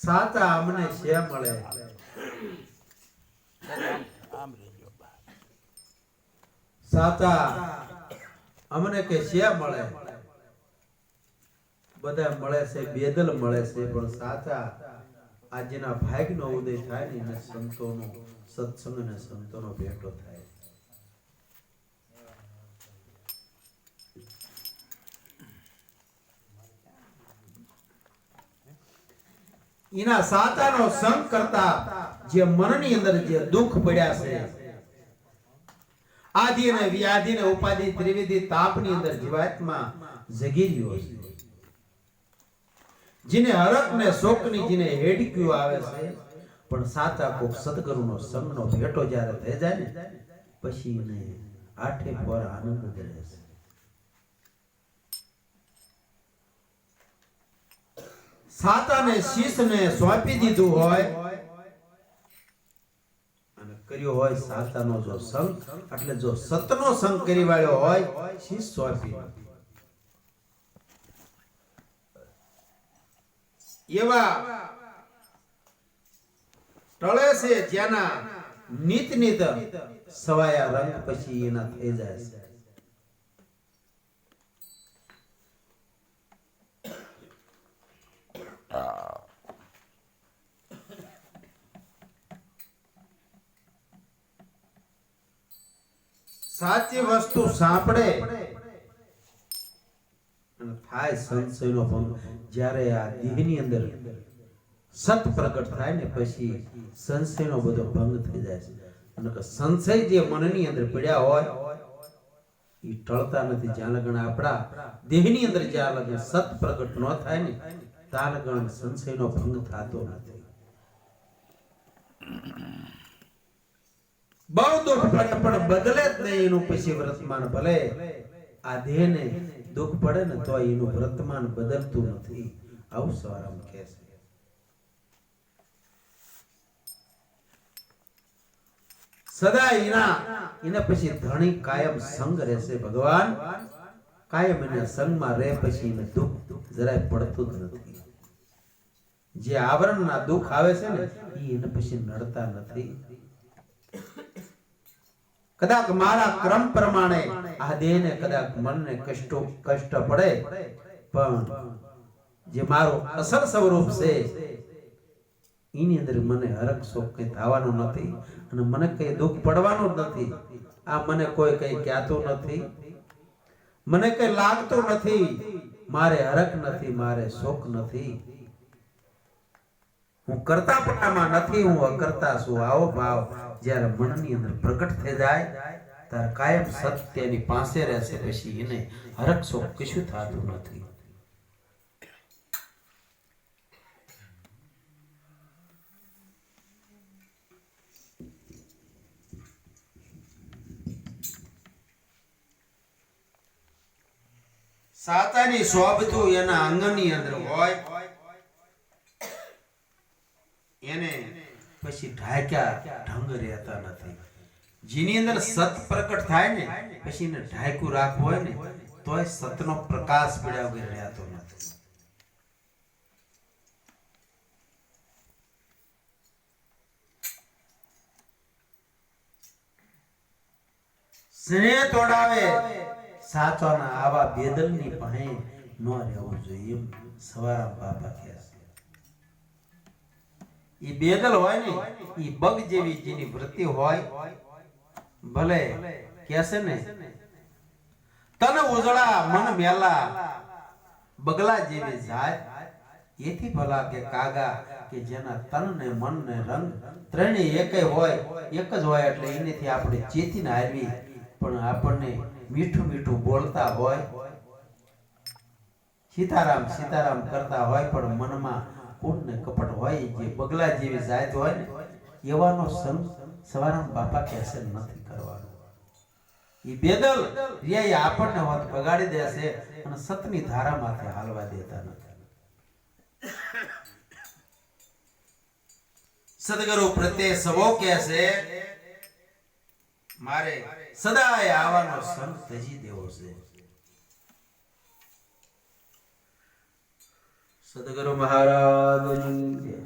સાચા અમને શે મળે સાચા અમને કે શે મળે બધા મળે છે બેદલ મળે છે પણ સાચા આજના ભાગનો ઉદય થાય ને એને સંતોનો સત્સંગ અને સંતોનો ભેટો થાય એના સાચાનો સંગ કરતા જે મનની અંદર જે દુઃખ પડ્યા છે આદિ અને વ્યાધિ ને ઉપાધિ ત્રિવિધિ તાપની અંદર જીવાત્મા જગી રહ્યો છે जिने हरक ने शोक नी जिने हेडक्यू आवे छे पण साचा कोक सद्गुरुनो संगनो भेटो ज्यारे થઈ જાય ને પછી ને આઠે પર આનંદ રહે છે સાચાને શીશને સોંપી દીધું હોય અને કર્યો હોય સાચાનો જો સંગ એટલે જો સતનો સંગ કરી વાળ્યો હોય શીશ સોંપી એવા ટળે છે જેના નીત નીત સવાયા રંગ પછી એના થઈ જાય છે સાચી વસ્તુ સાંભળે થાય સંશયનો ભંગ જ્યારે આ દેહની અંદર સત પ્રગટ થાય ને પછી સંશયનો બધો ભંગ થઈ જાય છે અને સંશય જે મનની અંદર પડ્યા હોય એ ટળતા નથી જ્યાં લગન આપણા દેહની અંદર જ્યાં લગન સત પ્રગટ ન થાય ને ત્યાં લગન સંશયનો ભંગ થતો નથી બહુ દુઃખ પડે પણ બદલે જ નહીં એનું પછી વર્તમાન ભલે આ દેહને દુઃખ પડે ને તો એનું વર્તમાન બદલતું નથી આવું સવારામ કહે છે સદા એના પછી ધણી કાયમ સંગ રહેશે ભગવાન કાયમ એના સંગમાં રહે પછી એને દુઃખ જરાય પડતું જ નથી જે આવરણના દુઃખ આવે છે ને એને પછી નડતા નથી કદાચ મારા ક્રમ પ્રમાણે આ દેહને કદાચ મનને કષ્ટ પડે પણ જે મારો અસલ સ્વરૂપ છે એની અંદર મને હરક શોક કઈ થવાનું નથી અને મને કઈ દુઃખ પડવાનું જ નથી આ મને કોઈ કઈ કહેતું નથી મને કઈ લાગતું નથી મારે હરક નથી મારે શોક નથી હું કરતા પટામાં નથી હું અકર્તા છું આવો ભાવ જ્યારે મનની અંદર પ્રગટ થઈ જાય ત્યારે કાયમ સત્યની પાસે રહેશે પછી એને હરક શોક કશું થતું નથી સાતાની શોભતું એના અંગની અંદર હોય એને પછી ઢાક્યા ઢંગ રહેતા નથી જેની અંદર સત પ્રકટ થાય ને પછી એને ઢાક્યું રાખવું હોય ને તોય સતનો પ્રકાશ પડ્યા વગર રહેતો નથી સ્નેહ તોડાવે સાચોના આવા બેદલની પાસે ન રહેવું જોઈએ એમ સવારામ બાપા કહે છે ઈ બેદલ હોય ને ઈ બગ જેવી જેની વૃત્તિ હોય ભલે કહેશે ને તન ઉજળા મન મેલા બગલા જેવી જાત એથી ભલા કે કાગા કે જેના તન ને મન ને રંગ ત્રણેય એક જ હોય એટલે એનેથી આપણે ચેતીને આવી પણ આપણને મીઠું મીઠું બોલતા હોય સીતારામ સીતારામ કરતા હોય પણ મનમાં કૂટ ને કપટ હોય જે બગલા જેવી જાત હોય ને એવાનો સંગ સવારામ બાપા કહેશે નથી કરવાનો ઈ બેદલ રિયા આપણને હોત બગાડી દેશે અને સતની ધારામાંથી હાલવા દેતા નથી સદગુરુ પ્રત્યે સવો કહેશે મારે સદાય આવવાનો સંગ ત્યજી દેવો છે સદગુરુ મહારાજની જય.